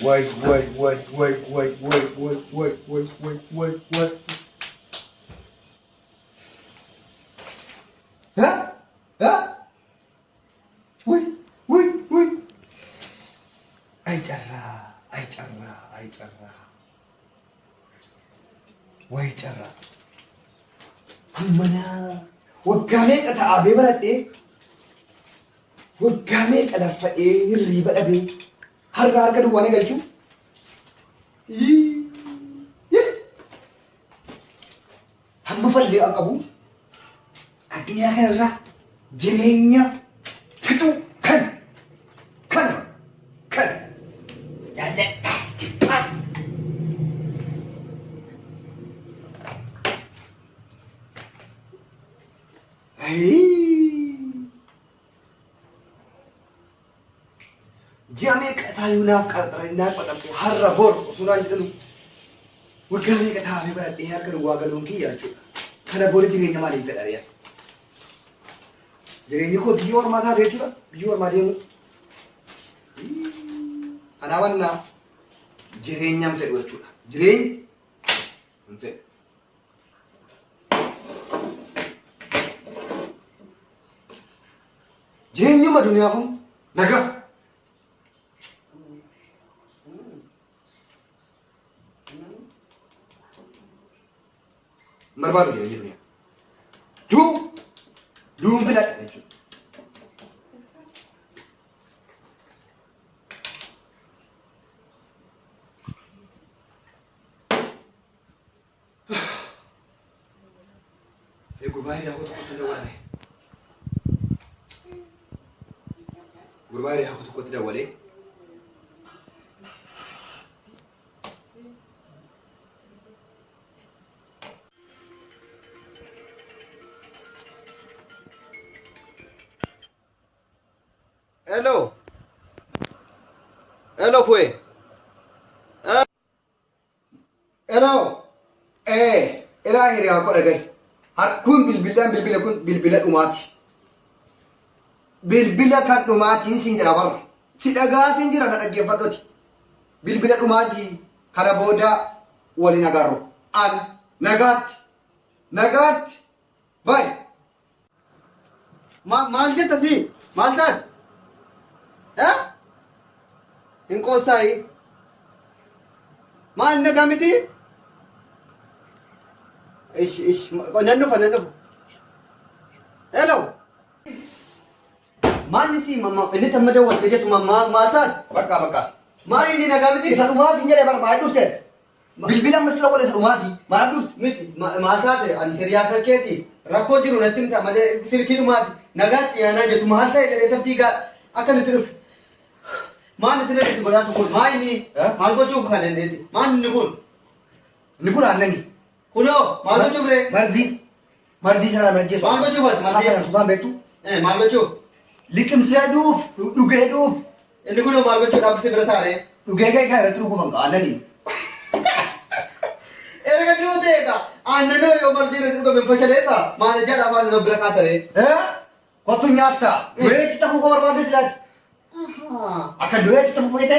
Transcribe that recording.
Wait, wait, wait, wait, wait, wait, wait, wait, wait, wait, wait, wait. Huh? Huh? Wait, wait, wait. Ay, charra, ay, charra, ay, charra. Wait, charra. Mana. Waggaa meeqa ta'aabee baradhee waggaa meeqa laffa'ee hirriiba dhabee har'a harka duwwaa na galchuu hamma fallee an qabu addunyaa kanarraa jireenya fixuu kan jaalladhaas jibbaas ji'a meeqa taayuu naaf qaxalte har'a bor osoo jedhu waggaa meeqa taa'ee baradhee harka duwwaa galuun kiyya jechuudha. Kana bori jireenya maaliif fedha re'a? Jireenyi koo biyya ormaa taate jechuudha. Biyya ormaa deemu. Anaa wannaa jireenya hin fedhu jechuudha. Jireenya hin fedhu. Jireenyuma duniyaa kun nagaa. Barbaadu jireenya duniyaa. Duun filadha jechuudha. Gurbaa hiriyaa koo tokkotti dawwalee. Gurbaa hiriyaa koo tokkotti dawwalee. Hello. Hello, fue. Hello. Ilaa hiriyaa koo dhagahi. Kun bilbila kun bilbila dhumaati. Bilbila kan dhumaatiin siin jira barra. Si dhagaatiin jira na dhaggeeffadhoti. Bilbila dhumaatii kana booda waliin agarru. An nagaatti. Baay. Maal jetta si? Maal taate? Hin qoostaayi? Maal nagaa miti? Nan dhufa. Hello. Maal si? Inni tamma dawwalte jettu maal taate? Bakka. Maal inni nagaa miti? Isa dhumaatiin jedhee bara maal dhufte? Bilbila ammas la wala isa dhumaatii maal dhufte? Miti maal taate? Ani hiriyaa kan keeti rakkoo jiru natti himta malee silkii dhumaati nagaatti yaanaa jettu maal ta'e jedhee sabdiigaa akkamitti dhufe? Maal isin itti godhaatu kun? Maal gochuuf kan dandeetti? Maal inni kun? Inni kun aannani. Kunoo maal gochuuf ree? Marzii sana marjeessu. Maal gochuuf ati? Maal kana tufaan beektu? Maal gochuuf? Liqimsee dhuuf, dhugee dhuuf. Inni kunoo maal gochuuf dhaabbisee bira taa'ee? Dhugee kan irratti dhuguman aannani. Erga dhiyoo ta'eega aannanoo yoo marzii irratti dhugame fashaleessa maal jedha afaan nama bira kaataree? Kottu nyaatta. Dureetti ta'uu koo barbaadde silaati. Akka dureetti ta'uu fudhate?